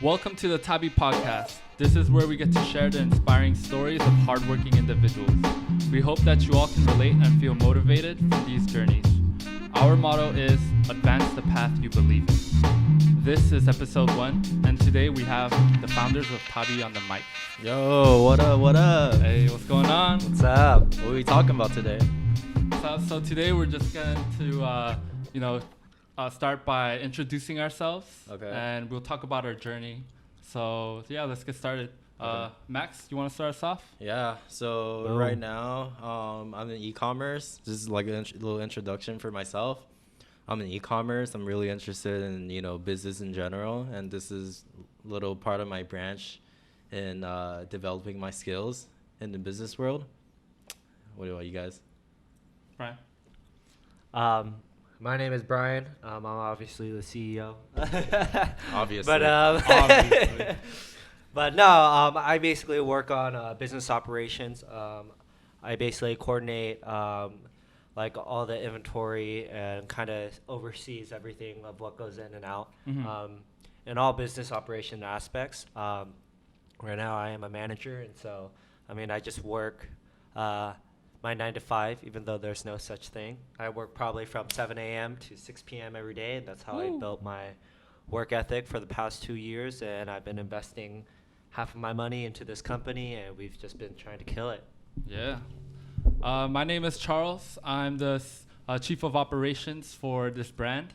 Welcome to the Tabi podcast. This is where we get to share the inspiring stories of hardworking individuals. We hope that you all can relate and feel motivated for these journeys. Our motto is advance the path you believe in. This is episode 1, and today we have the founders of Tabi on the mic. Yo, what up, what up? Hey, what's going on? What's up? What are we talking about today? So today we're just going to, start by introducing ourselves. Okay. And we'll talk about our journey. So yeah, let's get started. Okay. Max, you want to start us off? Yeah, so Boom. right now, I'm in e-commerce. This is like a little introduction for myself. I'm in e-commerce. I'm really interested in, business in general. And this is a little part of my branch in developing my skills in the business world. What about you guys? Brian? My name is Brian. I'm obviously the CEO. Obviously. But Obviously. but no, I basically work on business operations. I basically coordinate like all the inventory and kind of oversees everything of what goes in and out in all business operation aspects. Right now, I am a manager, and so I just work. My 9 to 5, even though there's no such thing. I work probably from 7 a.m. to 6 p.m. every day, and that's how I built my work ethic for the past 2 years, and I've been investing half of my money into this company, and we've just been trying to kill it. Yeah. My name is Charles. I'm the chief of operations for this brand,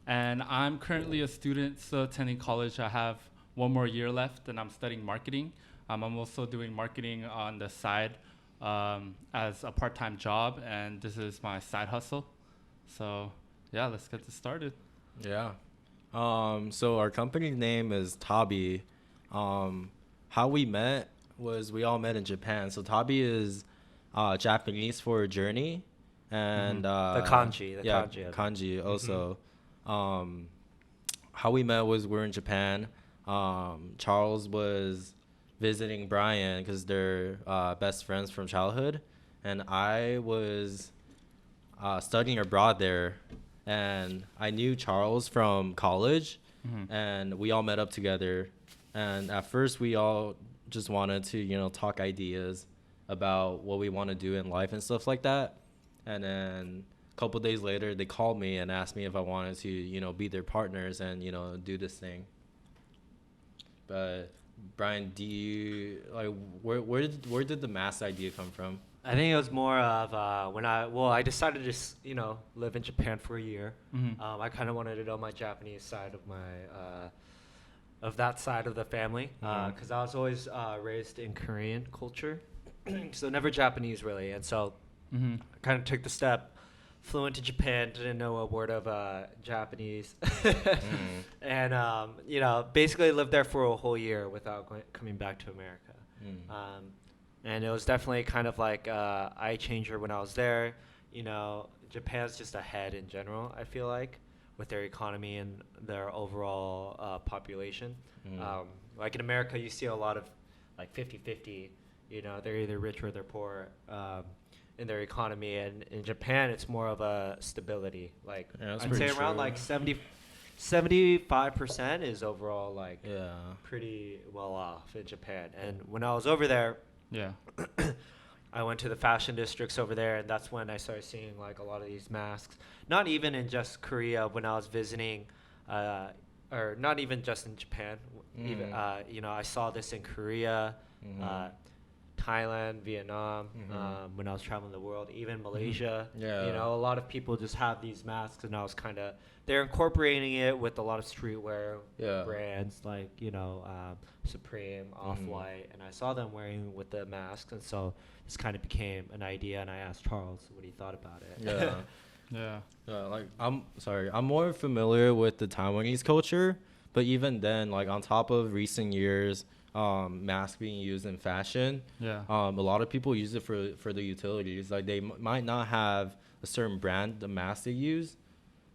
and I'm currently a student still attending college. I have 1 more year left, and I'm studying marketing. I'm also doing marketing on the side as a part-time job, and this is my side hustle. So yeah, let's get this started. Yeah. So our company name is Tabi. How we met was we all met in Japan. So Tabi is Japanese for journey, and The kanji of it. kanji also. How we met was we're in Japan. Charles was visiting Brian because they're best friends from childhood, and I was studying abroad there, and I knew Charles from college, and we all met up together. And at first we all just wanted to talk ideas about what we want to do in life and stuff like that. And then a couple days later they called me and asked me if I wanted to be their partners and do this thing. But Brian, do you where did the mask idea come from? I think it was more of when I decided to live in Japan for a year. I kind of wanted to know my Japanese side of my of that side of the family because I was always raised in Korean culture, so never Japanese really. And so I kind of took the step, flew into Japan, didn't know a word of Japanese, and basically lived there for a whole year without coming back to America. And it was definitely kind of like eye changer when I was there. Japan's just ahead in general, I feel like, with their economy and their overall population. Like in America, you see a lot of like 50-50. They're either rich or they're poor. In their economy, and in Japan it's more of a stability. Like I'd say around like 75% is overall like pretty well off in Japan. And when I was over there, I went to the fashion districts over there, and that's when I started seeing like a lot of these masks. Not even in just Korea when I was visiting, or not even just in Japan. Even I saw this in Korea. Thailand, Vietnam, when I was traveling the world, even Malaysia. A lot of people just have these masks, and I was they're incorporating it with a lot of streetwear brands like, Supreme, Off-White, and I saw them wearing with the masks, and so this kind of became an idea, and I asked Charles what he thought about it. I'm more familiar with the Taiwanese culture, but even then, like on top of recent years, masks being used in fashion. A lot of people use it for the utilities. Like they might not have a certain brand, the mask they use.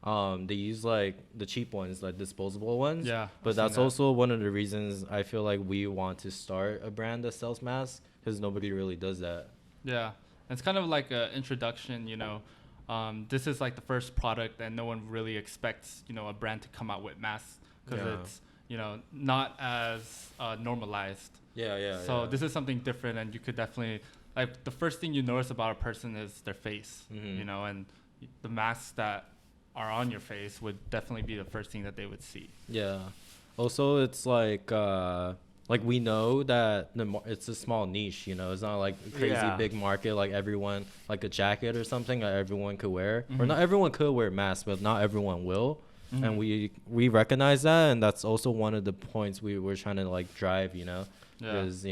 They use like the cheap ones, like disposable ones. But that's also one of the reasons I feel like we want to start a brand that sells masks, because nobody really does that. It's kind of like an introduction. This is like the first product, and no one really expects a brand to come out with masks because not as normalized. So this is something different, and you could definitely, like, the first thing you notice about a person is their face, and the masks that are on your face would definitely be the first thing that they would see. Yeah. Also, it's like we know that it's a small niche, it's not like a crazy big market, like everyone, like a jacket or something that everyone could wear, or not everyone could wear masks, but not everyone will. And we recognize that, and that's also one of the points we were trying to like drive, because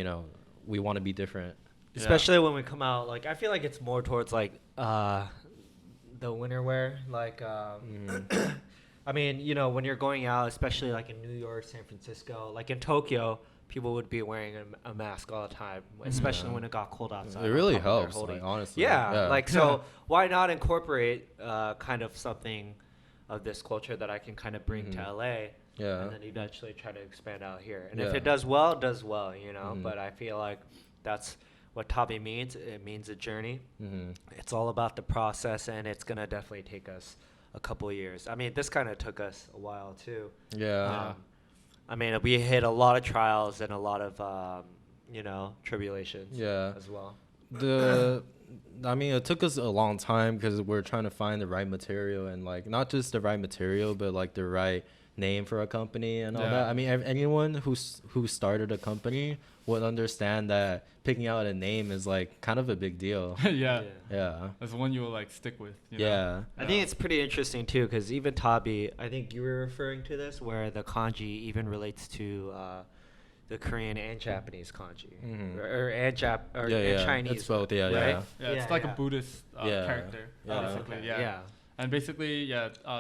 we want to be different, especially when we come out. Like, I feel like it's more towards like the winter wear, like I mean, when you're going out, especially like in New York, San Francisco, like in Tokyo, people would be wearing a mask all the time, especially when it got cold outside. It really helps, like, honestly. Like, so why not incorporate kind of something of this culture that I can kind of bring to LA, and then eventually try to expand out here. And if it does well, it does well, But I feel like that's what Tabi means. It means a journey. It's all about the process, and it's gonna definitely take us a couple of years. I mean, this kind of took us a while too. I mean, we hit a lot of trials and a lot of tribulations as well. I mean, it took us a long time because we're trying to find the right material, and like not just the right material, but like the right name for a company and all that. I mean, anyone who started a company would understand that picking out a name is like kind of a big deal. That's one you will like stick with. I think it's pretty interesting too, because even Tabi, I think you were referring to this, where the kanji even relates to the Korean and Japanese kanji, and Chinese. It's both. It's like a Buddhist character, basically. And basically,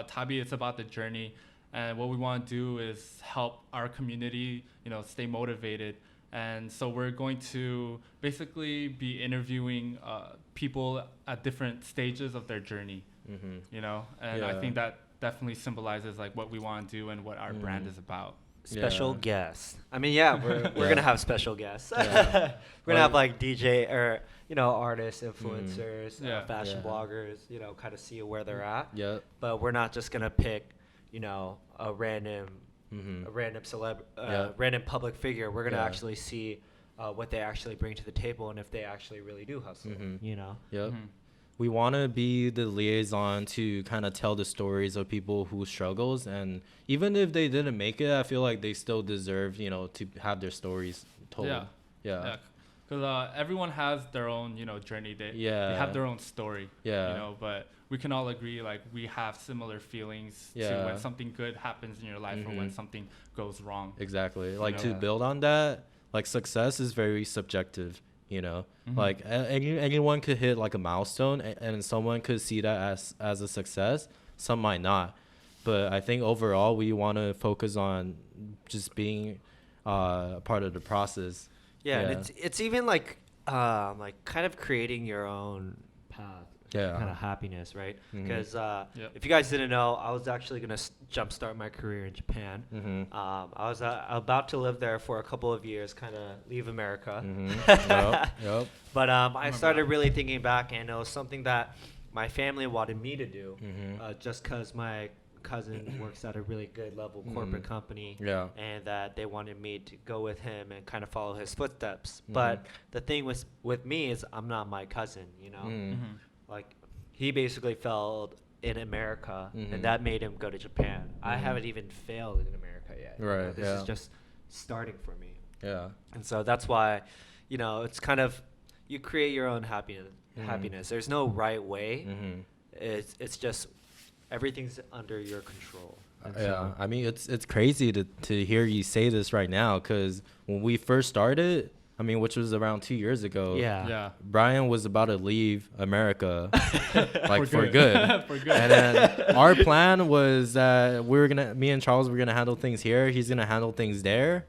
Tabi, it's about the journey, and what we want to do is help our community, stay motivated. And so we're going to basically be interviewing people at different stages of their journey, and I think that definitely symbolizes like what we want to do and what our brand is about. Special guests. I mean, we're gonna have special guests. We're gonna have like DJ or artists, influencers, fashion bloggers. Kind of see where they're at. But we're not just gonna pick a random random public figure. We're gonna actually see what they actually bring to the table, and if they actually really do hustle. We want to be the liaison to kind of tell the stories of people who struggles, and even if they didn't make it, I feel like they still deserve, to have their stories told. Because everyone has their own, journey. They have their own story. But we can all agree, like, we have similar feelings to when something good happens in your life or when something goes wrong. Exactly. Like, to build on that, like, success is very subjective. Like anyone could hit like a milestone, and someone could see that as a success. Some might not, but I think overall we want to focus on just being part of the process. And it's even like kind of creating your own path. Kind of happiness, right? Because if you guys didn't know, I was actually going to jumpstart my career in Japan. I was about to live there for a couple of years, kind of leave America. But I started really thinking back, and it was something that my family wanted me to do, just because my cousin works at a really good level corporate company, and that they wanted me to go with him and kind of follow his footsteps. But the thing with me is I'm not my cousin, Like, he basically failed in America, and that made him go to Japan. I haven't even failed in America yet. This is just starting for me. And so that's why, it's kind of, you create your own happiness. There's no right way. It's just everything's under your control. I mean, it's crazy to hear you say this right now, because when we first started, I mean, which was around 2 years ago. Brian was about to leave America, like for good. For good. And then our plan was that me and Charles were gonna handle things here. He's gonna handle things there.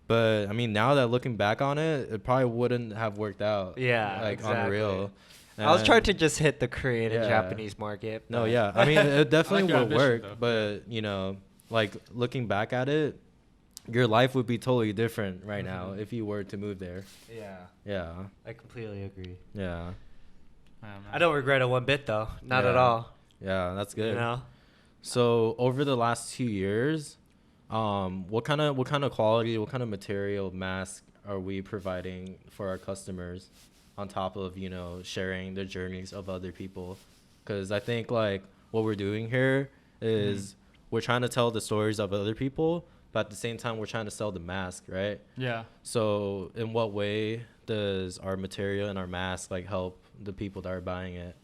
But I mean, now that looking back on it, it probably wouldn't have worked out. On real. I was trying to just hit the Korean and Japanese market. No, I mean, it definitely would work. Though. But like looking back at it, your life would be totally different right now if you were to move there. I completely agree. I don't regret it one bit, though. Not at all. That's good. So over the last 2 years, what kind of quality, what kind of material mask are we providing for our customers, on top of sharing the journeys of other people? Because I think like what we're doing here is we're trying to tell the stories of other people, but at the same time we're trying to sell the mask, right? Yeah. So in what way does our material and our mask like help the people that are buying it?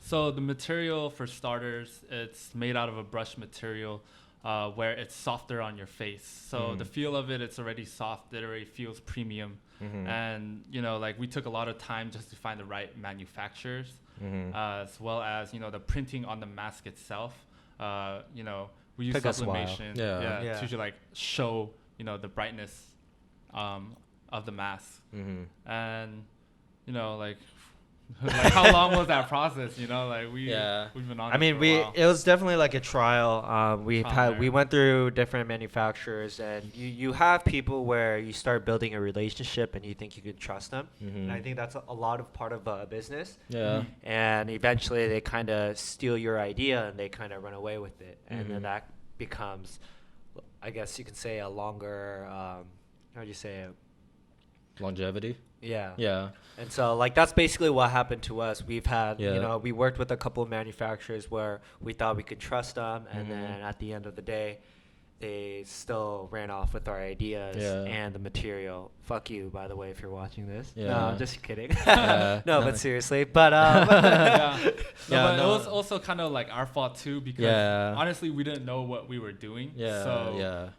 So the material, for starters, it's made out of a brush material, where it's softer on your face. So the feel of it, it's already soft. It already feels premium. And like we took a lot of time just to find the right manufacturers, as well as the printing on the mask itself. We use sublimation, to usually like show the brightness of the mask. And like like how long was that process? Like we've been on. I mean, it was definitely like a trial. We went through different manufacturers, and you have people where you start building a relationship and you think you can trust them. And I think that's a lot of part of a business. Yeah. And eventually they kind of steal your idea and they kind of run away with it, and then that becomes, I guess you could say, a longer. How do you say it? Longevity. Yeah. And so like that's basically what happened to us. We've had we worked with a couple of manufacturers where we thought we could trust them, and then at the end of the day they still ran off with our ideas and the material. Fuck you, by the way, if you're watching this. No, I'm just kidding. But seriously. But it was also kind of like our fault too, because honestly we didn't know what we were doing. So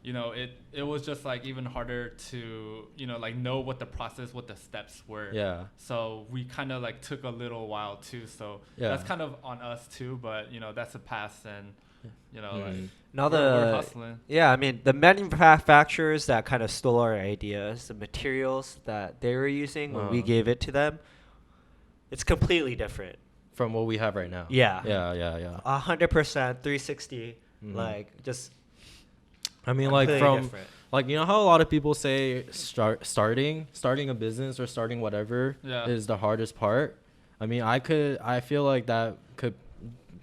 it was just like even harder to like know what the process, what the steps were. So we kind of like took a little while too. So that's kind of on us too. But that's a past, and like now we're hustling. I mean, the manufacturers that kind of stole our ideas, the materials that they were using when we gave it to them, it's completely different from what we have right now. 100%, 360, like just. I mean, like from different. Like how a lot of people say starting a business or starting whatever is the hardest part. I mean, I feel like that could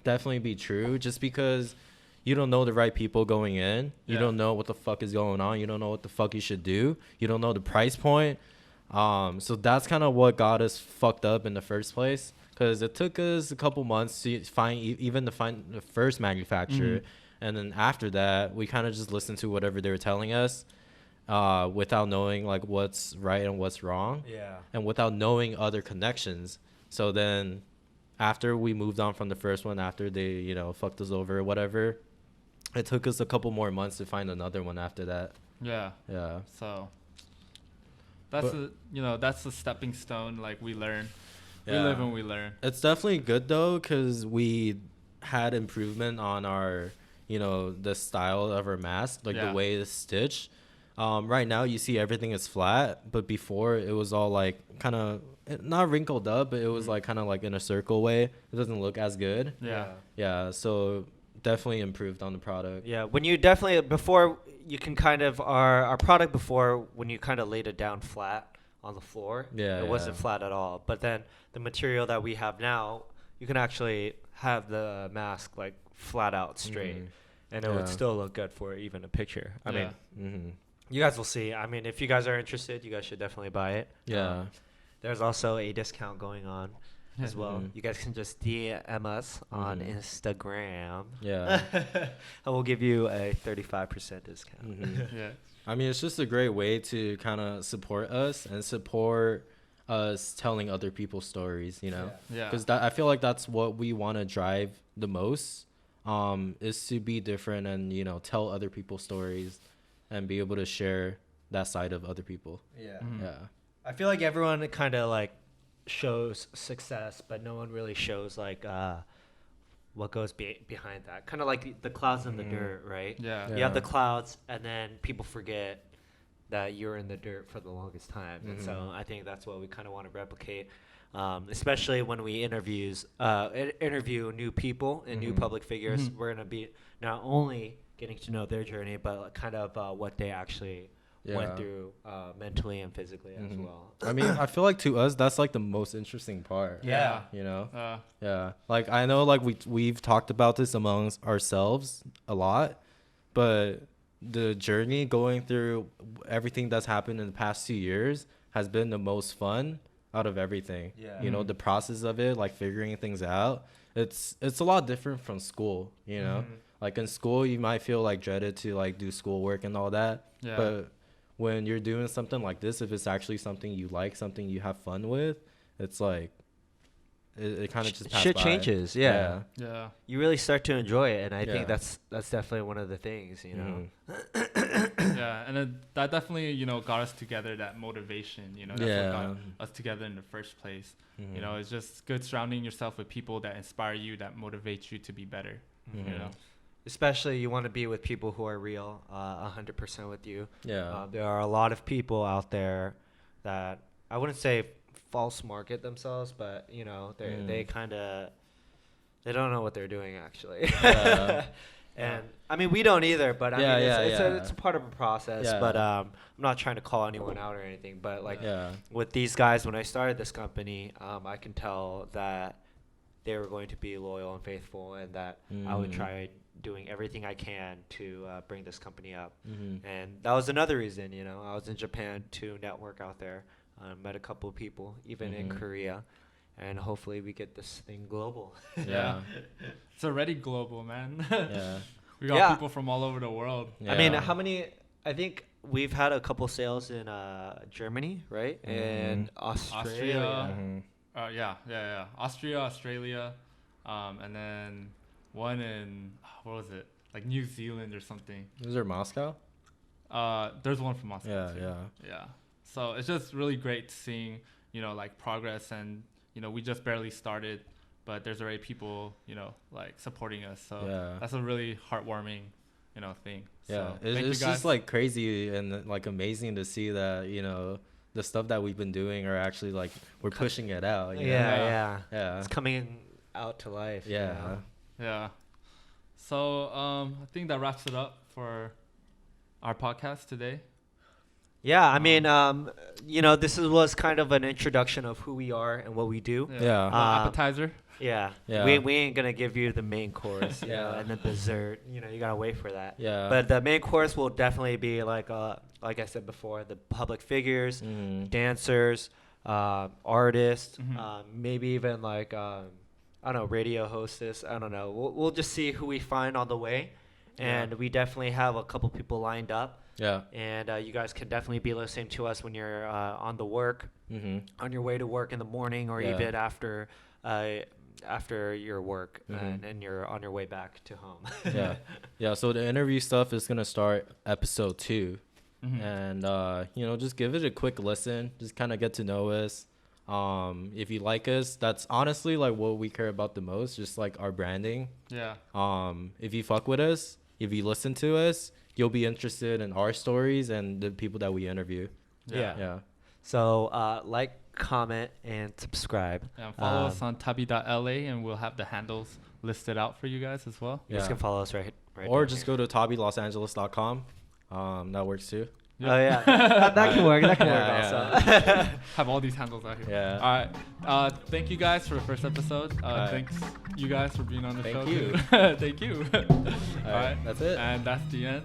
definitely be true, just because you don't know the right people going in. You don't know what the fuck is going on. You don't know what the fuck you should do. You don't know the price point. So that's kind of what got us fucked up in the first place, because it took us a couple months to find the first manufacturer. And then after that, we kind of just listened to whatever they were telling us, without knowing like what's right and what's wrong. And without knowing other connections. So then after we moved on from the first one, after they fucked us over or whatever, it took us a couple more months to find another one after that. So that's the stepping stone. Like we learn. We live and we learn. It's definitely good though, because we had improvement on our the style of our mask, like the way it's stitched. Right now you see everything is flat, but before it was all like kind of not wrinkled up, but it was like kind of like in a circle way. It doesn't look as good. So definitely improved on the product. When you definitely, before you can kind of, our product before, when you kind of laid it down flat on the floor, it wasn't flat at all. But then the material that we have now, you can actually have the mask like flat out straight, and it would still look good for even a picture. I mean, you guys will see. I mean, if you guys are interested, you guys should definitely buy it. There's also a discount going on as well. You guys can just DM us on Instagram. And we'll give you a 35% discount. I mean, it's just a great way to kind of support us and support us telling other people's stories, because I feel like that's what we want to drive the most, is to be different and tell other people's stories and be able to share that side of other people. I feel like everyone kind of like shows success, but no one really shows like what goes behind that. Kind of like the clouds in the dirt, right? You have the clouds, and then people forget that you're in the dirt for the longest time. And so I think that's what we kind of want to replicate, especially when we interview new people and new public figures. We're going to be not only getting to know their journey, but kind of what they actually went through mentally and physically as well. I mean, I feel like to us, that's like the most interesting part. Like I know like we've talked about this amongst ourselves a lot, but the journey going through everything that's happened in the past 2 years has been the most fun out of everything. Yeah. You know, the process of it, like figuring things out. It's a lot different from school, you know? Like in school, you might feel like dreaded to like do schoolwork and all that. Yeah. But when you're doing something like this, if it's actually something you like, something you have fun with, it's like, it kind of just passes shit by. changes. Yeah. Yeah. You really start to enjoy it, and I Yeah. think that's definitely one of the things, you know. Yeah, and that definitely, you know, got us together, that motivation, you know, that's what got us together in the first place. You know, it's just good surrounding yourself with people that inspire you, that motivate you to be better, you know. Especially you want to be with people who are real, 100% with you. Yeah. There are a lot of people out there that I wouldn't say false market themselves, but you know, they don't know what they're doing actually. Yeah. And I mean, we don't either, but I mean, it's Yeah. a part of a process. Yeah. But I'm not trying to call anyone out or anything. But like Yeah. with these guys, when I started this company, I can tell that they were going to be loyal and faithful, and that I would try doing everything I can to bring this company up. And that was another reason, you know, I was in Japan to network out there. Met a couple of people, even in Korea, and hopefully we get this thing global. Yeah. It's already global, man. Yeah. We got Yeah. people from all over the world. I mean, how many? I think we've had a couple sales in Germany, right? And Australia. Yeah. Austria, Australia, and then one in, what was it? Like New Zealand or something. Is there Moscow? There's one from Moscow. Yeah. Yeah. So it's just really great seeing, you know, like progress, and, you know, we just barely started, but there's already people, you know, like supporting us. So that's a really heartwarming, you know, thing. Yeah. So thank It's you guys. just like crazy and like amazing to see that, you know, the stuff that we've been doing are actually like, we're pushing it out. You know? Yeah. It's coming out to life. Yeah. You know? Yeah. So I think that wraps it up for our podcast today. Yeah, I mean, you know, was kind of an introduction of who we are and what we do. Yeah. Little appetizer. Yeah. Yeah. We ain't gonna give you the main course, you know, and the dessert. You know, you gotta wait for that. Yeah. But the main course will definitely be like I said before, the public figures, dancers, artists, maybe even like I don't know, radio hostess. I don't know. We'll just see who we find on the way, and we definitely have a couple people lined up. Yeah. And you guys can definitely be listening to us when you're on the work, on your way to work in the morning, or even after your work, and you're on your way back to home. Yeah. So the interview stuff is gonna start episode 2, and you know, just give it a quick listen. Just kind of get to know us. If you like us, that's honestly like what we care about the most. Just like our branding. Yeah. If you fuck with us, if you listen to us, you'll be interested in our stories and the people that we interview. Yeah. So like, comment, and subscribe. Yeah, follow us on tabi.la, and we'll have the handles listed out for you guys as well. You guys can follow us right or down just here. go to tabi.losangeles.com. That works too. Yep. Oh yeah, that can work. That can work also. Have all these handles out here. Yeah. All right. Thank you guys for the first episode. Thanks you guys for being on the show. Thank you. Thank you. All right. That's it. And that's the end.